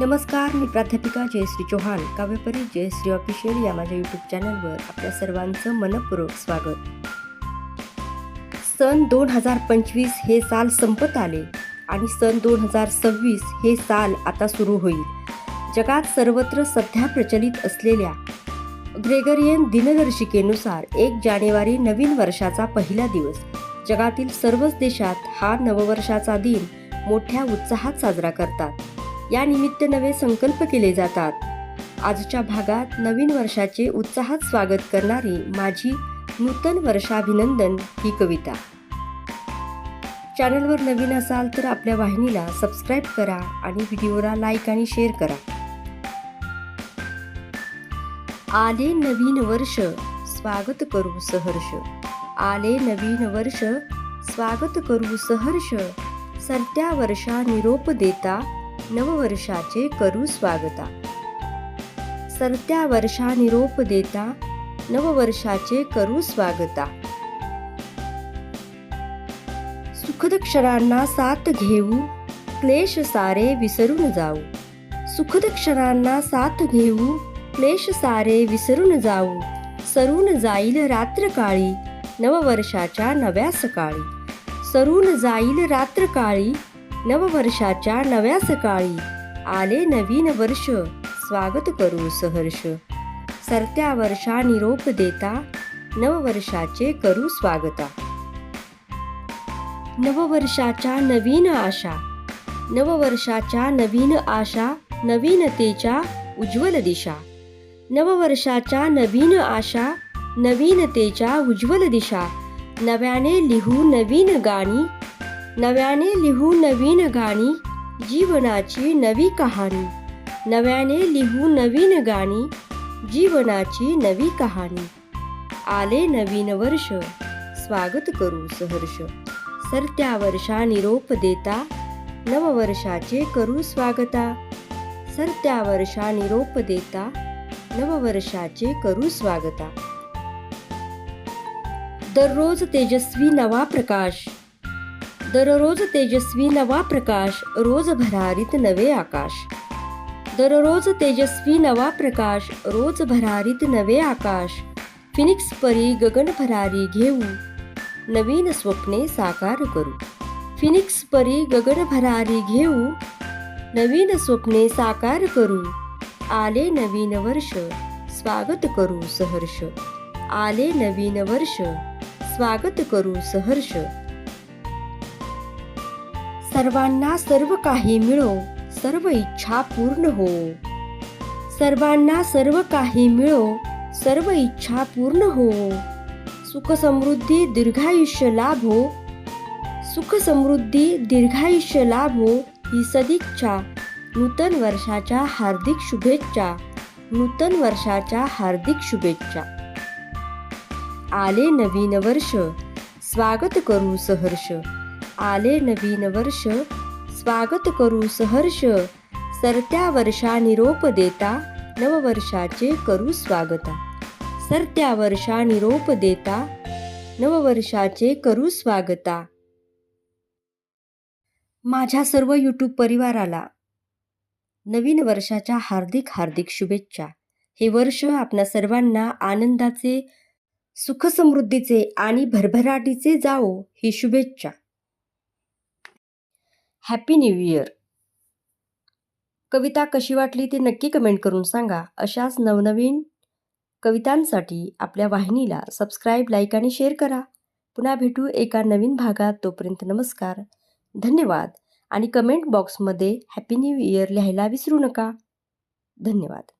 नमस्कार, मी प्राध्यापिका जयश्री चौहान. काव्यपरी जयश्री ऑफिशियल या माझ्या यूट्यूब चॅनलवर आपल्या सर्वांचं मनपूर्वक स्वागत. सन 2025 हे साल संपत आले आणि सन 2026 हे साल आता सुरू होईल. जगात सर्वत्र सध्या प्रचलित असलेल्या ग्रेगरियन दिनदर्शिकेनुसार 1 जानेवारी नवीन वर्षाचा पहिला दिवस. जगातील सर्वच देशात हा नववर्षाचा दिन मोठ्या उत्साहात साजरा करतात. या निमित्त नवे संकल्प केले जातात. आजच्या भागात नवीन वर्षाचे उत्साहात स्वागत करणारी माझी नूतन वर्षाभिनंदन ही कविता. चॅनलवर नवीन असाल तर आपल्या वाहिनीला सबस्क्राईब करा आणि व्हिडिओला लाईक आणि शेअर करा. आले नवीन वर्ष, स्वागत करू सहर्ष. आले नवीन वर्ष, स्वागत करू सहर्ष. सरत्या वर्षा निरोप देता, नववर्षाचे करू स्वागता. सरत्या वर्षा निरोप देता, नववर्षाचे करू स्वागता. सुखद क्षणांना साथ घेऊ, क्लेश सारे विसरून जाऊ. सुखद क्षणांना साथ घेऊ, क्लेश सारे विसरून जाऊ. सरून जाईल रात्र काळी, नववर्षाच्या नव्या सकाळी. सरून जाईल रात्र काळी, नववर्षाच्या नव्या सकाळी. आले नवीन वर्ष, स्वागत करू सहर्ष. सरत्या वर्षा निरोप देता, नववर्षाचे करू स्वागता. नववर्षाच्या नवीन आशा, नववर्षाच्या नवीन आशा. नवीनतेच्या उज्ज्वल दिशा. नववर्षाच्या नवीन आशा, नवीनतेच्या उज्ज्वल दिशा. नव्याने लिहू नवीन गाणी, नव्याने लिहू नवीन गाणी. जीवनाची नवी कहाणी. नव्याने लिहू नवीन गाणी, जीवनाची नवी कहाणी. आले नवीन वर्ष, स्वागत करू सहर्ष. सरत्या वर्षा निरोप देता, नववर्षाचे करू स्वागता. सरत्या वर्षा निरोप देता, नववर्षाचे करू स्वागता. दररोज तेजस्वी नवा प्रकाश. दररोज तेजस्वी नवा प्रकाश. रोज भरारीत नवे आकाश. दररोज तेजस्वी नवा प्रकाश. रोज भरारीत नवे आकाश. फिनिक्स परी गगन भरारी घेऊ, नवीन स्वप्ने साकार करू. फिनिक्स परी गगन भरारी घेऊ, नवीन स्वप्ने साकार करू. आले नवीन वर्ष, स्वागत करू सहर्ष. आले नवीन वर्ष, स्वागत करू सहर्ष. सर्वांना सर्व काही मिळो, सर्व इच्छा पूर्ण हो. सर्वांना सर्व काही मिळो, सर्व इच्छा पूर्ण हो. सुख समृद्धी दीर्घायुष्य लाभो. सुख समृद्धी दीर्घायुष्य लाभो, ही सदिच्छा. नूतन वर्षाच्या हार्दिक शुभेच्छा. नूतन वर्षाच्या हार्दिक शुभेच्छा. आले नवीन वर्ष, स्वागत करू सहर्ष. आले नवीन वर्ष, स्वागत करू सहर्ष. सरत्या वर्षा निरोप देता, नववर्षाचे करू स्वागता. सरत्या वर्षा निरोप देता, नववर्षाचे करू स्वागता. माझ्या सर्व यूट्यूब परिवाराला नवीन वर्षाच्या हार्दिक हार्दिक शुभेच्छा. हे वर्ष आपणा सर्वांना आनंदाचे, सुखसमृद्धीचे आणि भरभराटीचे जावो, ही शुभेच्छा. Happy new year. कविता कशी वाटली ते नक्की कमेंट करून सांगा. अशाच नवनवीन कवितांसाठी आपल्या वाहिनीला सबस्क्राईब, लाईक आणि शेअर करा. पुन्हा भेटू एका नवीन भागात. तोपर्यंत नमस्कार, धन्यवाद. आणि कमेंट बॉक्समध्ये हॅपी न्यू इयर लिहायला विसरू नका. धन्यवाद.